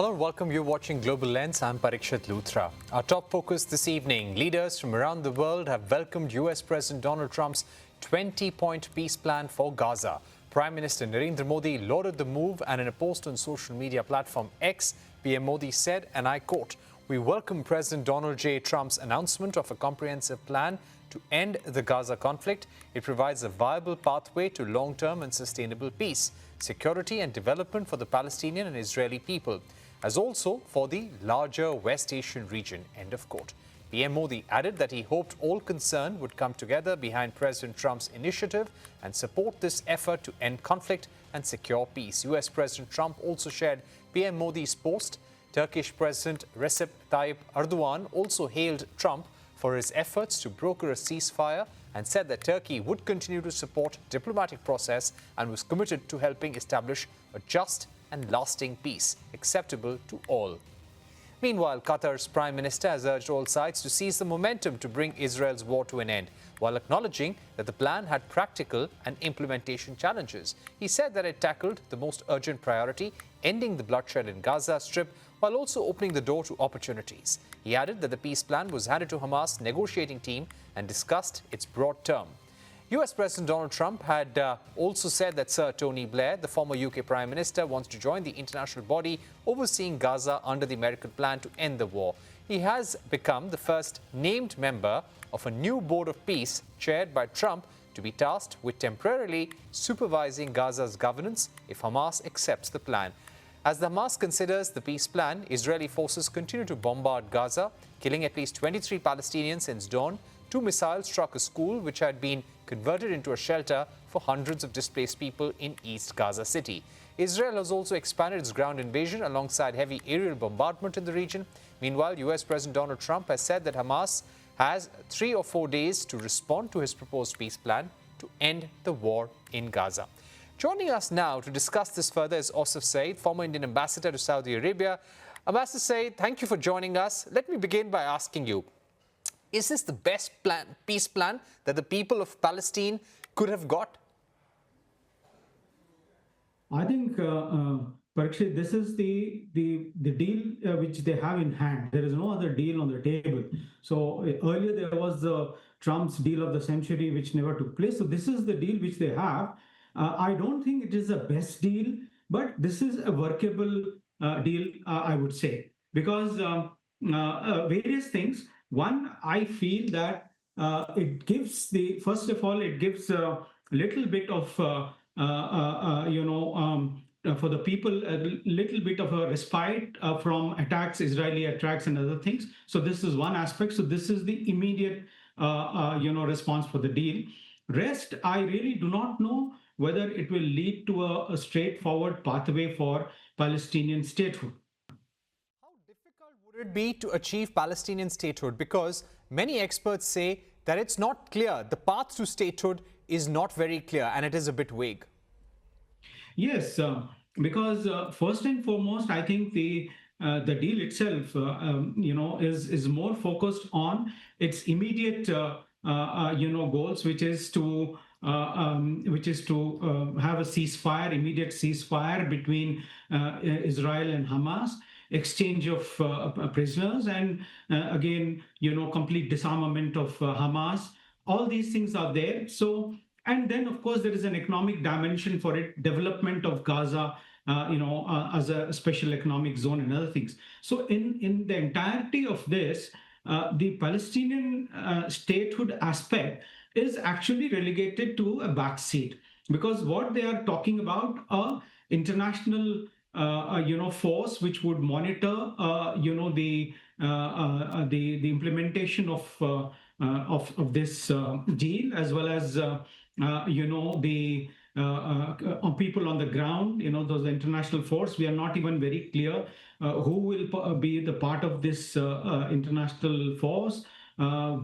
Hello and welcome. You're watching Global Lens. I'm Parikshit Luthra. Our top focus this evening. Leaders from around the world have welcomed US President Donald Trump's 20-point peace plan for Gaza. Prime Minister Narendra Modi lauded the move, and in a post on social media platform X, PM Modi said, and I quote, "We welcome President Donald J. Trump's announcement of a comprehensive plan to end the Gaza conflict. It provides a viable pathway to long-term and sustainable peace, security and development for the Palestinian and Israeli people, as also for the larger West Asian region," end of quote. PM Modi added that he hoped all concerned would come together behind President Trump's initiative and support this effort to end conflict and secure peace. US President Trump also shared PM Modi's post. Turkish President Recep Tayyip Erdogan also hailed Trump for his efforts to broker a ceasefire and said that Turkey would continue to support diplomatic process and was committed to helping establish a just and lasting peace acceptable to all. Meanwhile, Qatar's Prime Minister has urged all sides to seize the momentum to bring Israel's war to an end, while acknowledging that the plan had practical and implementation challenges. He said that it tackled the most urgent priority, ending the bloodshed in Gaza Strip, while also opening the door to opportunities. He added that the peace plan was handed to Hamas' negotiating team and discussed its broad term. US President Donald Trump had also said that Sir Tony Blair, the former UK Prime Minister, wants to join the international body overseeing Gaza under the American plan to end the war. He has become the first named member of a new board of peace chaired by Trump to be tasked with temporarily supervising Gaza's governance if Hamas accepts the plan. As the Hamas considers the peace plan, Israeli forces continue to bombard Gaza, killing at least 23 Palestinians since dawn. 2 missiles struck a school which had been converted into a shelter for hundreds of displaced people in East Gaza City. Israel has also expanded its ground invasion alongside heavy aerial bombardment in the region. Meanwhile, US President Donald Trump has said that Hamas has 3 or 4 days to respond to his proposed peace plan to end the war in Gaza. Joining us now to discuss this further is Ausaf Sayeed, former Indian ambassador to Saudi Arabia. Ambassador Sayeed, thank you for joining us. Let me begin by asking you, is this the best peace plan that the people of Palestine could have got? I think, Parikshit, this is the deal which they have in hand. There is no other deal on the table. So earlier there was the Trump's deal of the century, which never took place. So this is the deal which they have. I don't think it is the best deal, but this is a workable deal, I would say, because various things. One, I feel that it gives first of all, it gives a little bit of, for the people, a little bit of a respite from attacks, Israeli attacks and other things. So this is one aspect. So this is the immediate, response for the deal. Rest, I really do not know whether it will lead to a straightforward pathway for Palestinian statehood. Would it be to achieve Palestinian statehood? Because many experts say that it's not clear. The path to statehood is not very clear and it is a bit vague. Yes, because first and foremost, I think the deal itself, is more focused on its immediate, goals, which is to have a ceasefire, immediate ceasefire between Israel and Hamas, exchange of prisoners, and again, complete disarmament of Hamas. All these things are there. So, and then of course there is an economic dimension for it, development of Gaza, as a special economic zone and other things. So in the entirety of this, the Palestinian statehood aspect is actually relegated to a backseat, because what they are talking about are international force which would monitor, the implementation of this deal, as well as the people on the ground. Those international force. We are not even very clear who will be the part of this international force.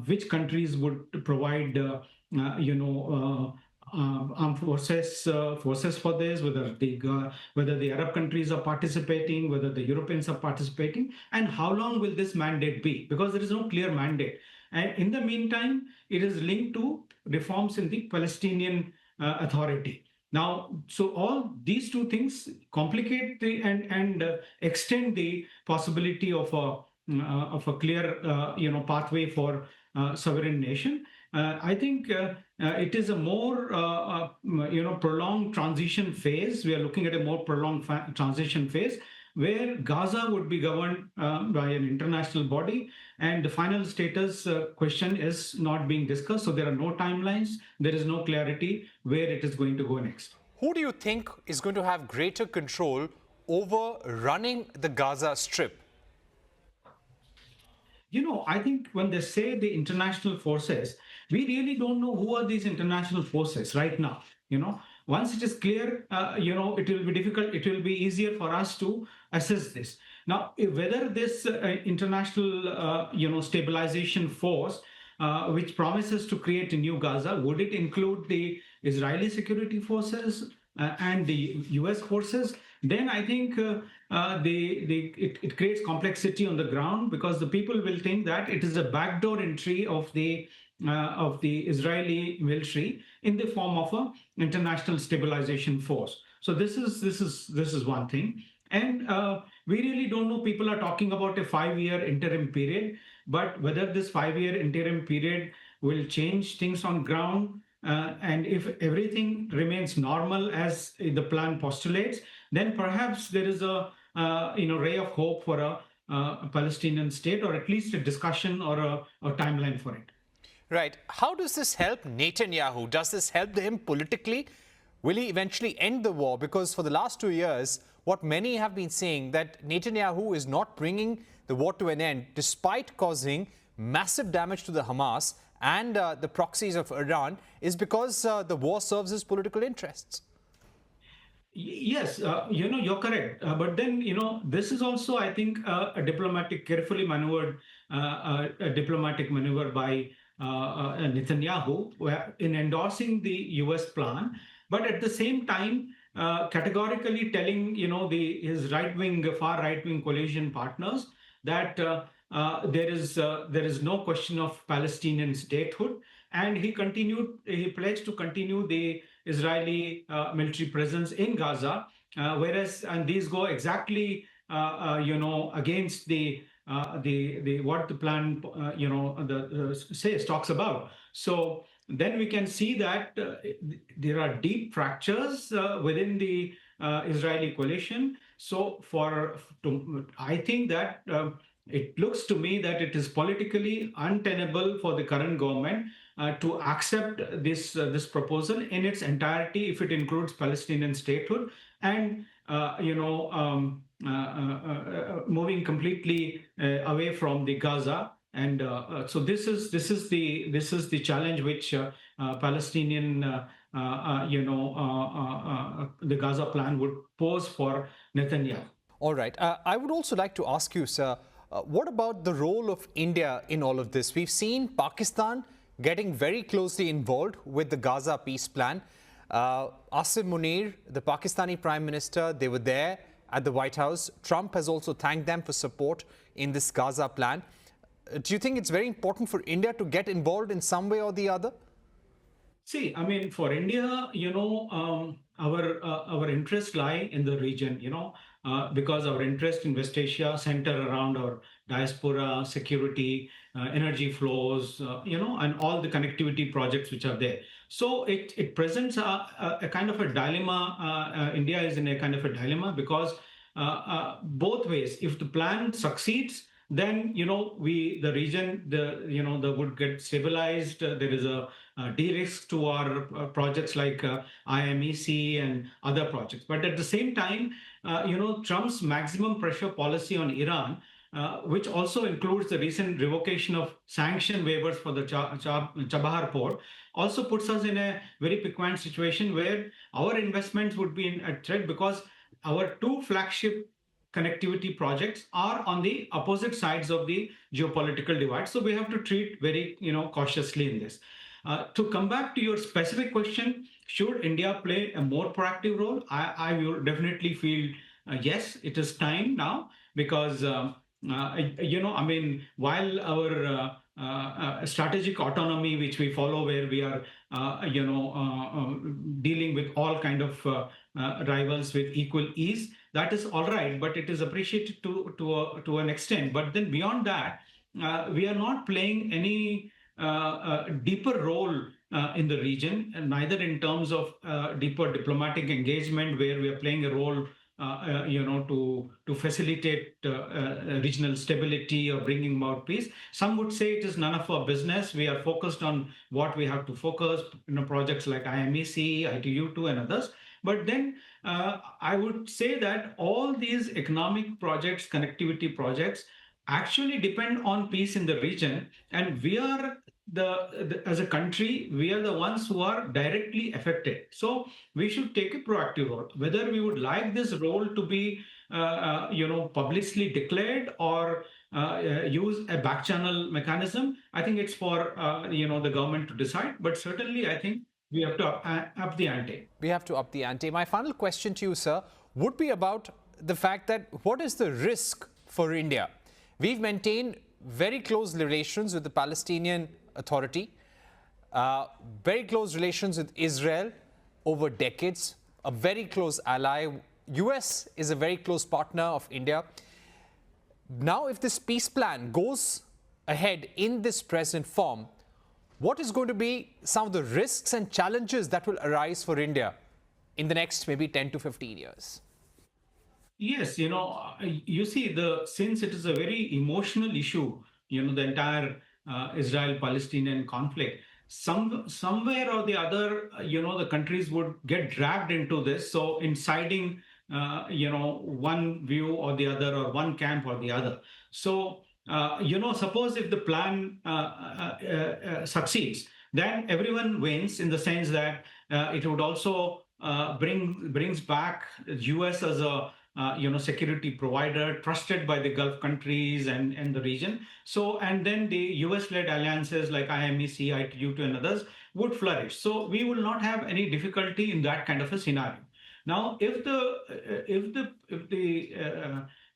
Which countries would provide, armed forces for this, whether the Arab countries are participating, whether the Europeans are participating, and how long will this mandate be? Because there is no clear mandate. And in the meantime, it is linked to reforms in the Palestinian Authority. Now, so all these two things complicate and extend the possibility of a clear pathway for sovereign nation. I think it is a more prolonged transition phase. We are looking at a more prolonged transition phase where Gaza would be governed by an international body, and the final status question is not being discussed. So there are no timelines. There is no clarity where it is going to go next. Who do you think is going to have greater control over running the Gaza Strip? I think when they say the international forces, we really don't know who are these international forces right now. Once it is clear, it will be difficult. It will be easier for us to assess this. Now, whether this international, stabilization force, which promises to create a new Gaza, would it include the Israeli security forces and the U.S. forces? Then I think it creates complexity on the ground, because the people will think that it is a backdoor entry of the Israeli military in the form of an international stabilization force. So this is one thing, and we really don't know. People are talking about a 5-year interim period, but whether this 5-year interim period will change things on ground, and if everything remains normal as the plan postulates, then perhaps there is a ray of hope for a Palestinian state, or at least a discussion or a timeline for it. Right. How does this help Netanyahu? Does this help him politically? Will he eventually end the war? Because for the last 2 years, what many have been saying, that Netanyahu is not bringing the war to an end, despite causing massive damage to the Hamas and the proxies of Iran, is because the war serves his political interests. Yes, you're correct. But then, this is also, I think, a carefully maneuvered, a diplomatic maneuver by Netanyahu in endorsing the US plan, but at the same time, categorically telling, his far right-wing coalition partners that there is no question of Palestinian statehood, and he pledged to continue the Israeli military presence in Gaza, and these go exactly against what the plan talks about. So then we can see that there are deep fractures within the Israeli coalition. So I think that it looks to me that it is politically untenable for the current government to accept this proposal in its entirety, if it includes Palestinian statehood, and moving completely away from the Gaza. And so this is the challenge which Palestinian the Gaza plan would pose for Netanyahu. All right. I would also like to ask you, sir, what about the role of India in all of this? We've seen Pakistan getting very closely involved with the Gaza peace plan. Asif Munir, the Pakistani Prime Minister, they were there at the White House. Trump has also thanked them for support in this Gaza plan. Do you think it's very important for India to get involved in some way or the other? See, I mean, for India, our interests lie in the region, because our interest in West Asia center around our diaspora, security, energy flows, and all the connectivity projects which are there. So it presents a kind of a dilemma. India is in a kind of a dilemma, because both ways, if the plan succeeds, then the region would get stabilized. There is a de-risk to our projects like IMEC and other projects. But at the same time, Trump's maximum pressure policy on Iran, which also includes the recent revocation of sanction waivers for the Chabahar port, also puts us in a very piquant situation where our investments would be at threat, because our two flagship connectivity projects are on the opposite sides of the geopolitical divide. So we have to treat very cautiously in this. To come back to your specific question, should India play a more proactive role? I will definitely feel yes, it is time now, because I mean, while our strategic autonomy, which we follow, where we are, dealing with all kind of rivals with equal ease, that is all right, but it is appreciated to an extent. But then beyond that, we are not playing any deeper role in the region, and neither in terms of deeper diplomatic engagement, where we are playing a role to facilitate regional stability or bringing about peace. Some would say it is none of our business. We are focused on what we have to focus, projects like IMEC, ITU2, and others. But then I would say that all these economic projects, connectivity projects, actually depend on peace in the region, and we are as a country, we are the ones who are directly affected. So we should take a proactive role. Whether we would like this role to be, publicly declared, or use a back channel mechanism, I think it's for the government to decide. But certainly, I think we have to up the ante. We have to up the ante. My final question to you, sir, would be about the fact that what is the risk for India? We've maintained very close relations with the Palestinian Authority, very close relations with Israel over decades, a very close ally. US is a very close partner of India. Now, if this peace plan goes ahead in this present form, what is going to be some of the risks and challenges that will arise for India in the next maybe 10 to 15 years? Yes, you see, since it is a very emotional issue, the entire Israel-Palestinian conflict, somewhere or the other, the countries would get dragged into this. So inciting, one view or the other, or one camp or the other. So, suppose if the plan succeeds, then everyone wins, in the sense that it would also brings back US as a security provider trusted by the Gulf countries and the region. So, and then the US-led alliances like IMEC, ITU2, and others would flourish. So we will not have any difficulty in that kind of a scenario. Now, if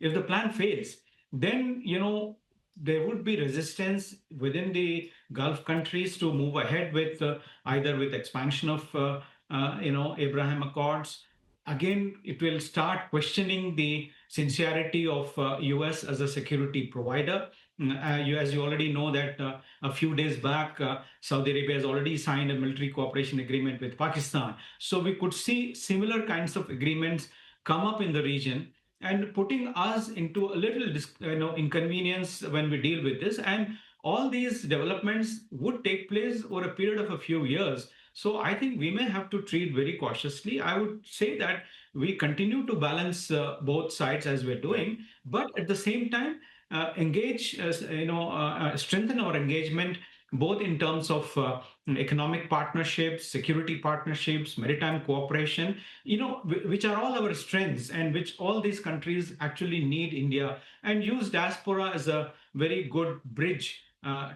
the plan fails, then there would be resistance within the Gulf countries to move ahead with either with expansion of Abraham Accords. Again, it will start questioning the sincerity of US as a security provider. As you already know that a few days back, Saudi Arabia has already signed a military cooperation agreement with Pakistan. So we could see similar kinds of agreements come up in the region, and putting us into a little inconvenience when we deal with this. And all these developments would take place over a period of a few years. So I think we may have to treat very cautiously. I would say that we continue to balance both sides as we're doing, but at the same time, strengthen our engagement, both in terms of economic partnerships, security partnerships, maritime cooperation, which are all our strengths, and which all these countries actually need India, and use diaspora as a very good bridge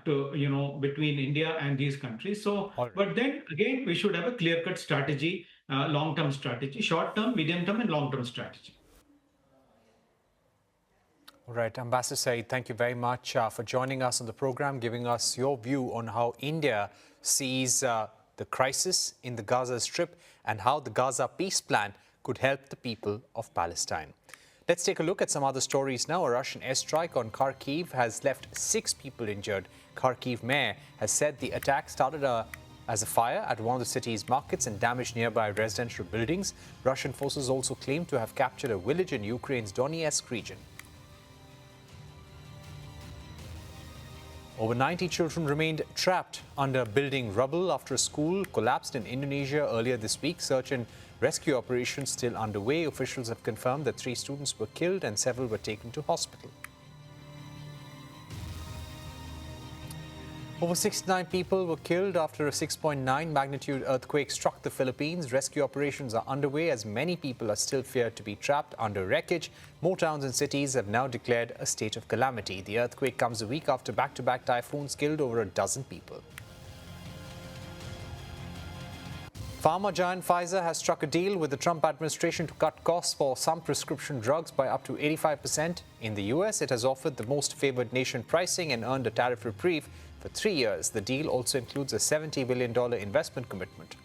between India and these countries. So, but then again, we should have a clear-cut strategy, long-term strategy, short-term, medium-term, and long-term strategy. All right, Ambassador Sayeed, thank you very much for joining us on the program, giving us your view on how India sees the crisis in the Gaza Strip and how the Gaza peace plan could help the people of Palestine. Let's take a look at some other stories now. A Russian airstrike on Kharkiv has left 6 people injured. Kharkiv mayor has said the attack started as a fire at one of the city's markets and damaged nearby residential buildings. Russian forces also claim to have captured a village in Ukraine's Donetsk region. Over 90 children remained trapped under building rubble after a school collapsed in Indonesia earlier this week. Search and rescue operations still underway. Officials have confirmed that 3 students were killed and several were taken to hospital. Over 69 people were killed after a 6.9 magnitude earthquake struck the Philippines. Rescue operations are underway as many people are still feared to be trapped under wreckage. More towns and cities have now declared a state of calamity. The earthquake comes a week after back-to-back typhoons killed over a dozen people. Pharma giant Pfizer has struck a deal with the Trump administration to cut costs for some prescription drugs by up to 85%. In the US, it has offered the most favored nation pricing and earned a tariff reprieve for 3 years. The deal also includes a $70 billion investment commitment.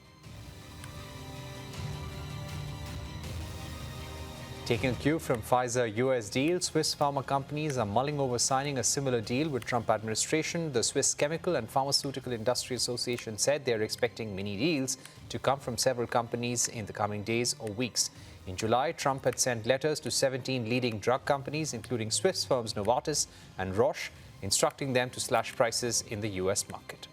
Taking a cue from Pfizer-US deal, Swiss pharma companies are mulling over signing a similar deal with Trump administration. The Swiss Chemical and Pharmaceutical Industry Association said they are expecting mini deals to come from several companies in the coming days or weeks. In July, Trump had sent letters to 17 leading drug companies, including Swiss firms Novartis and Roche, instructing them to slash prices in the US market.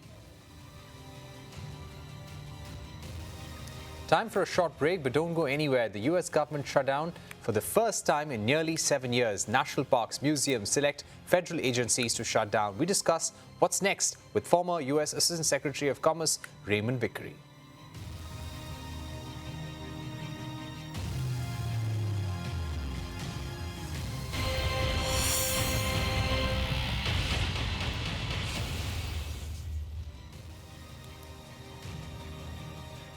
Time for a short break, but don't go anywhere. The US government shut down for the first time in nearly 7 years. National parks, museums, select federal agencies to shut down. We discuss what's next with former US Assistant Secretary of Commerce Raymond Vickery.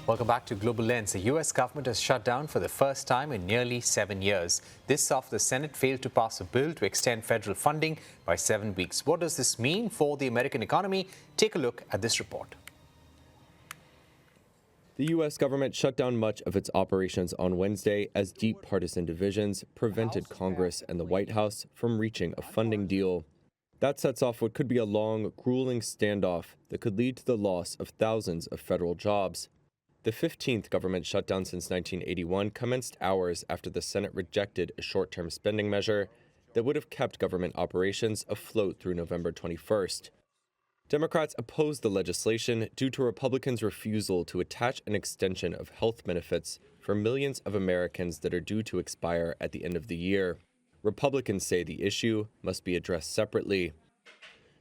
Welcome back to Global Lens. The U.S. government has shut down for the first time in nearly 7 years. This after the Senate failed to pass a bill to extend federal funding by 7 weeks. What does this mean for the American economy? Take a look at this report. The U.S. government shut down much of its operations on Wednesday as deep partisan divisions prevented Congress and the White House from reaching a funding deal. That sets off what could be a long, grueling standoff that could lead to the loss of thousands of federal jobs. The 15th government shutdown since 1981 commenced hours after the Senate rejected a short-term spending measure that would have kept government operations afloat through November 21st. Democrats opposed the legislation due to Republicans' refusal to attach an extension of health benefits for millions of Americans that are due to expire at the end of the year. Republicans say the issue must be addressed separately.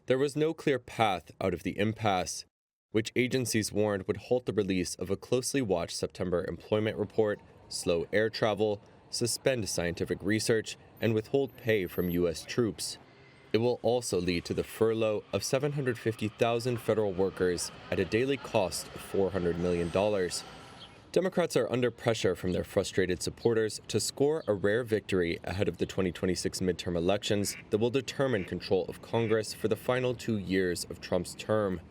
There was no clear path out of the impasse, which agencies warned would halt the release of a closely watched September employment report, slow air travel, suspend scientific research, and withhold pay from U.S. troops. It will also lead to the furlough of 750,000 federal workers at a daily cost of $400 million. Democrats are under pressure from their frustrated supporters to score a rare victory ahead of the 2026 midterm elections that will determine control of Congress for the final 2 years of Trump's term.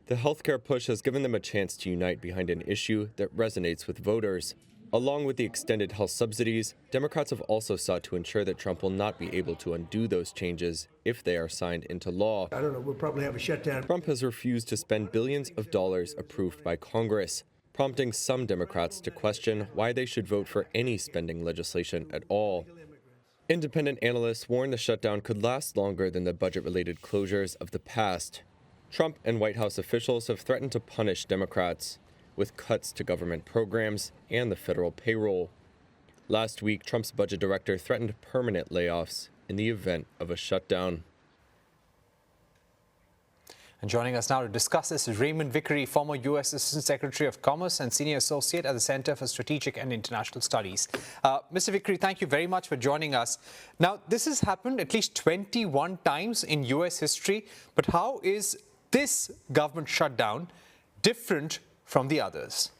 The healthcare push has given them a chance to unite behind an issue that resonates with voters. Along with the extended health subsidies, Democrats have also sought to ensure that Trump will not be able to undo those changes if they are signed into law. I don't know, we'll probably have a shutdown. Trump has refused to spend billions of dollars approved by Congress, prompting some Democrats to question why they should vote for any spending legislation at all. Independent analysts warn the shutdown could last longer than the budget-related closures of the past. Trump and White House officials have threatened to punish Democrats with cuts to government programs and the federal payroll. Last week, Trump's budget director threatened permanent layoffs in the event of a shutdown. And joining us now to discuss this is Raymond Vickery, former U.S. Assistant Secretary of Commerce and Senior Associate at the Center for Strategic and International Studies. Mr. Vickery, thank you very much for joining us. Now, this has happened at least 21 times in U.S. history, but how is this government shutdown different from the others?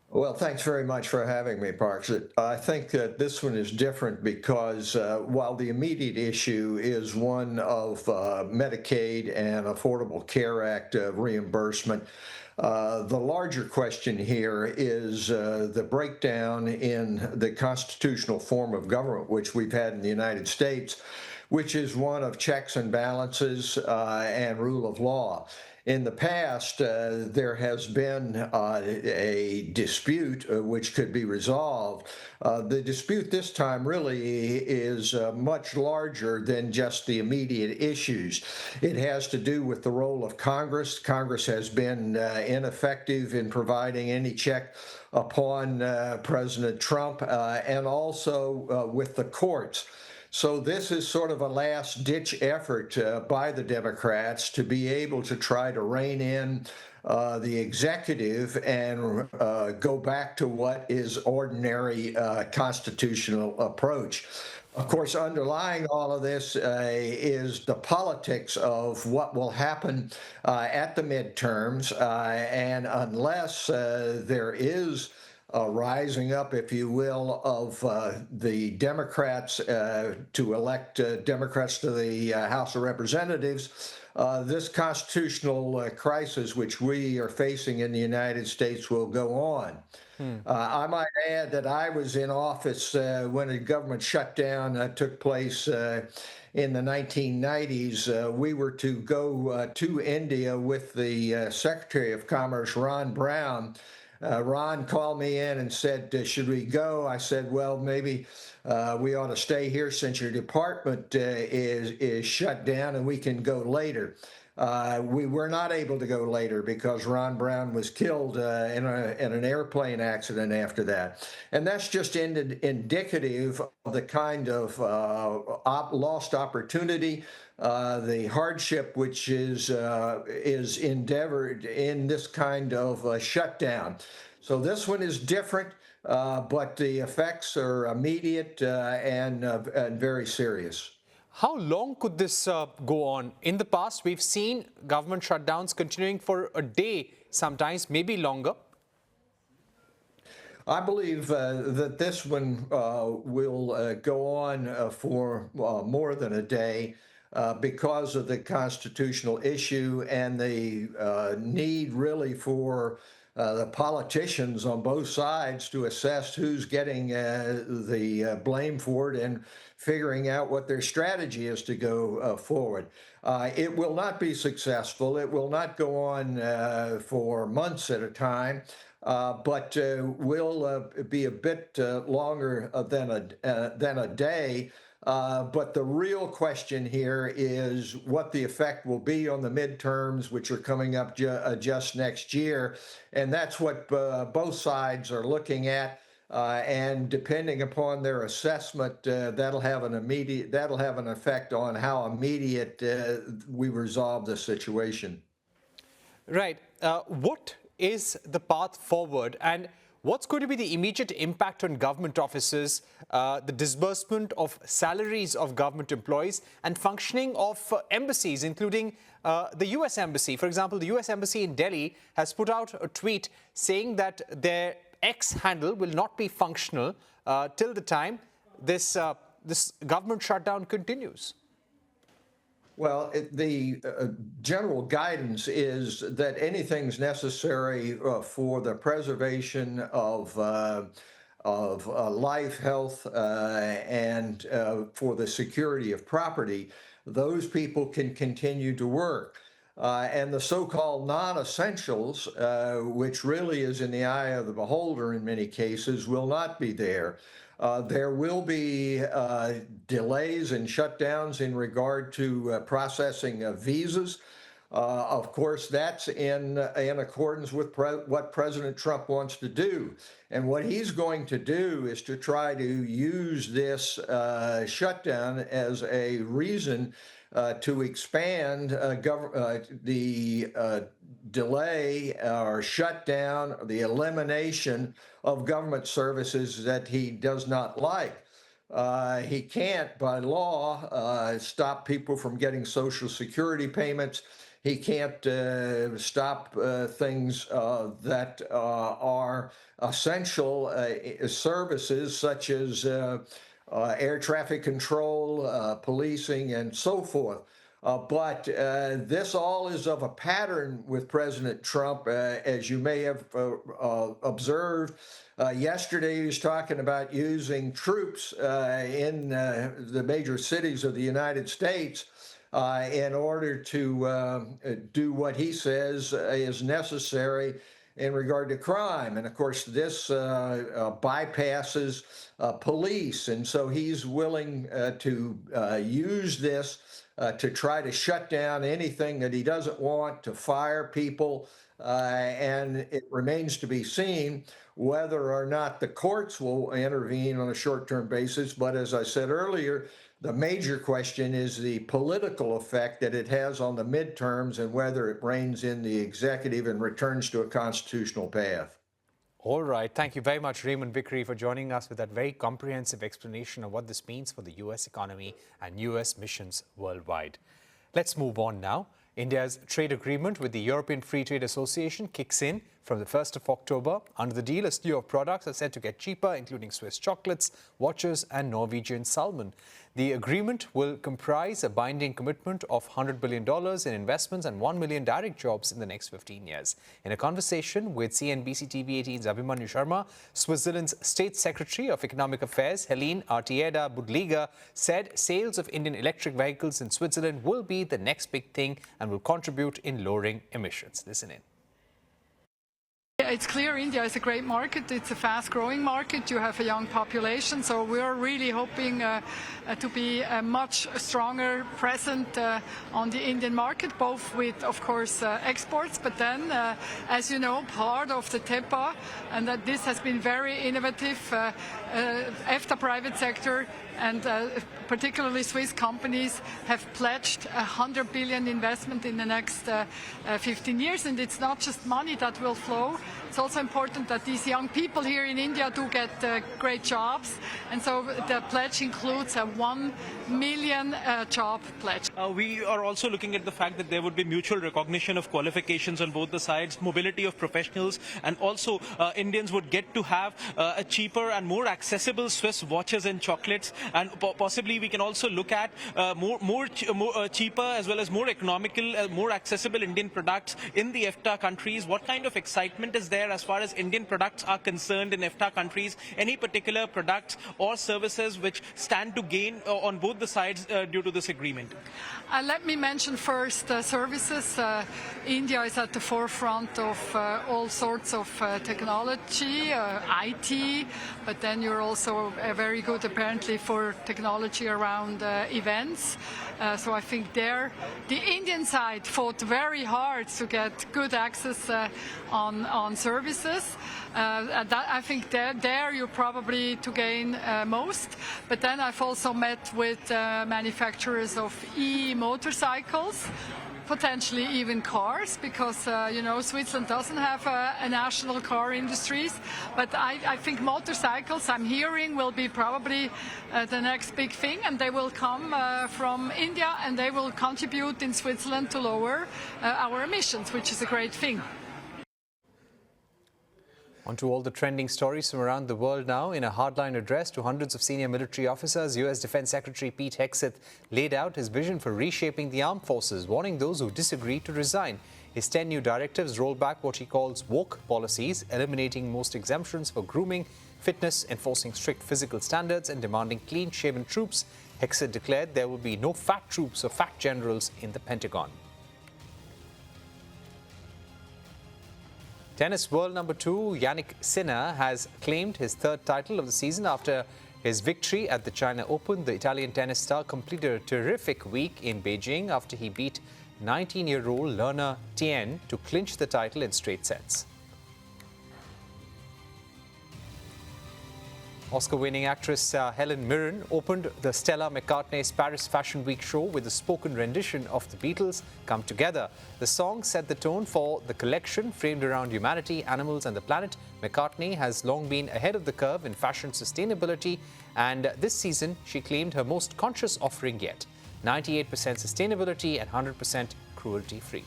Well, thanks very much for having me, Parks. I think that this one is different because while the immediate issue is one of Medicaid and Affordable Care Act reimbursement, the larger question here is the breakdown in the constitutional form of government, which we've had in the United States, which is one of checks and balances and rule of law. In the past, there has been a dispute which could be resolved. The dispute this time really is much larger than just the immediate issues. It has to do with the role of Congress. Congress has been ineffective in providing any check upon President Trump and also with the courts. So this is sort of a last-ditch effort by the Democrats to be able to try to rein in the executive and go back to what is ordinary constitutional approach. Of course, underlying all of this is the politics of what will happen at the midterms, and unless there is rising up, if you will, of the Democrats to elect Democrats to the House of Representatives, this constitutional crisis which we are facing in the United States will go on. I might add that I was in office when the government shutdown took place in the 1990s. We were to go to India with the Secretary of Commerce, Ron Brown. Ron called me in and said, should we go? I said, well, maybe we ought to stay here since your department is shut down and we can go later. We were not able to go later because Ron Brown was killed in an airplane accident after that. And that's just indicative of the kind of lost opportunity, the hardship which is endeavored in this kind of shutdown. So this one is different, but the effects are immediate and very serious. How long could this go on? In the past, we've seen government shutdowns continuing for a day, sometimes maybe longer. I believe that this one will go on for more than a day because of the constitutional issue and the need really for the politicians on both sides to assess who's getting the blame for it and figuring out what their strategy is to go forward. It will not be successful. It will not go on for months at a time, but will be a bit longer than a day. But the real question here is what the effect will be on the midterms, which are coming up just next year. And that's what both sides are looking at. And depending upon their assessment, that'll have an effect on how immediate we resolve the situation. Right. What is the path forward, and what's going to be the immediate impact on government offices, the disbursement of salaries of government employees, and functioning of embassies, including the U.S. Embassy? For example, the U.S. Embassy in Delhi has put out a tweet saying that their X handle will not be functional till the time this government shutdown continues. Well, the general guidance is that anything's necessary for the preservation of life, health, and for the security of property, those people can continue to work. And the so-called non-essentials, which really is in the eye of the beholder in many cases, will not be there. There will be delays and shutdowns in regard to processing of visas. Of course, that's in accordance with what President Trump wants to do. And what he's going to do is to try to use this shutdown as a reason to expand the delay or shutdown, the elimination of government services that he does not like. He can't, by law, stop people from getting Social Security payments. He can't stop things that are essential services, such as air traffic control, policing, and so forth. But this all is of a pattern with President Trump, as you may have observed. Yesterday, he was talking about using troops in the major cities of the United States in order to do what he says is necessary in regard to crime. And of course, this bypasses police. And so he's willing to use this to try to shut down anything that he doesn't want, to fire people. And it remains to be seen whether or not the courts will intervene on a short-term basis. But as I said earlier, The major question is the political effect that it has on the midterms and whether it reins in the executive and returns to a constitutional path. All right. Thank you very much, Raymond Vickery, for joining us with that very comprehensive explanation of what this means for the U.S. economy and U.S. missions worldwide. Let's move on now. India's trade agreement with the European Free Trade Association kicks in from the 1st of October. Under the deal, a slew of products are set to get cheaper, including Swiss chocolates, watches and Norwegian salmon. The agreement will comprise a binding commitment of $100 billion in investments and 1 million direct jobs in the next 15 years. In a conversation with CNBC-TV18's Abhimanyu Sharma, Switzerland's State Secretary of Economic Affairs, Helene Artieda Budliger, said sales of Indian electric vehicles in Switzerland will be the next big thing and will contribute in lowering emissions. Listen in. It's clear India is a great market. It's a fast-growing market. You have a young population, so we're really hoping to be a much stronger present on the Indian market, both with, of course, exports, but then, as you know, part of the TEPA, and that this has been very innovative. EFTA private sector and particularly Swiss companies have pledged $100 billion investment in the next 15 years, and it's not just money that will flow. It's also important that these young people here in India do get great jobs, and so the pledge includes a 1 million job pledge. We are also looking at the fact that there would be mutual recognition of qualifications on both the sides, mobility of professionals, and also Indians would get to have a cheaper and more accessible Swiss watches and chocolates, and possibly we can also look at more cheaper as well as more economical, more accessible Indian products in the EFTA countries. What kind of excitement is there as far as Indian products are concerned in EFTA countries? Any particular products or services which stand to gain on both the sides due to this agreement? Let me mention first services. India is at the forefront of all sorts of technology, IT, but then you're also very good apparently for technology around events. So I think there, the Indian side fought very hard to get good access on services. I think there you're probably to gain most. But then I've also met with manufacturers of motorcycles, potentially even cars, because you know, Switzerland doesn't have a national car industries. But I think motorcycles, I'm hearing, will be probably the next big thing, and they will come from India, and they will contribute in Switzerland to lower our emissions, which is a great thing. On to all the trending stories from around the world now. In a hardline address to hundreds of senior military officers, U.S. Defense Secretary Pete Hegseth laid out his vision for reshaping the armed forces, warning those who disagree to resign. His 10 new directives roll back what he calls woke policies, eliminating most exemptions for grooming, fitness, enforcing strict physical standards and demanding clean-shaven troops. Hegseth declared there will be no fat troops or fat generals in the Pentagon. Tennis world number 2, Yannick Sinner, has claimed his third title of the season after his victory at the China Open. The Italian tennis star completed a terrific week in Beijing after he beat 19-year-old Lerner Tien to clinch the title in straight sets. Oscar-winning actress Helen Mirren opened the Stella McCartney's Paris Fashion Week show with a spoken rendition of the Beatles' Come Together. The song set the tone for the collection framed around humanity, animals and the planet. McCartney has long been ahead of the curve in fashion sustainability, and this season she claimed her most conscious offering yet: 98% sustainability and 100% cruelty-free.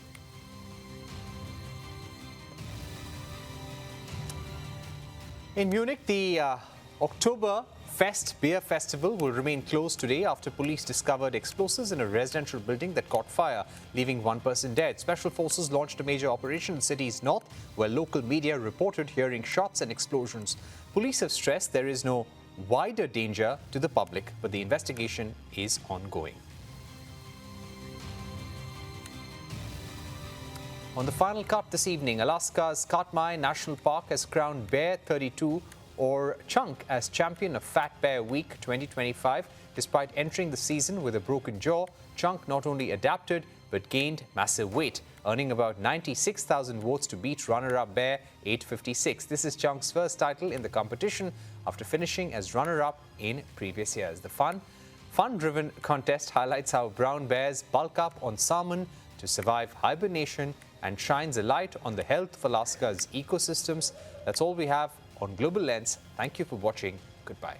In Munich, the Oktober Fest beer festival will remain closed today after police discovered explosives in a residential building that caught fire, leaving one person dead. Special forces launched a major operation in the city's north, where local media reported hearing shots and explosions. Police have stressed there is no wider danger to the public, but the investigation is ongoing. On the final cut this evening, Alaska's Katmai National Park has crowned Bear 32 or Chunk as champion of Fat Bear Week 2025. Despite entering the season with a broken jaw, Chunk not only adapted but gained massive weight, earning about 96,000 votes to beat runner-up Bear 856. This is Chunk's first title in the competition after finishing as runner-up in previous years. The fun fun-driven contest highlights how brown bears bulk up on salmon to survive hibernation and shines a light on the health of Alaska's ecosystems. That's all we have on Global Lens. Thank you for watching. Goodbye.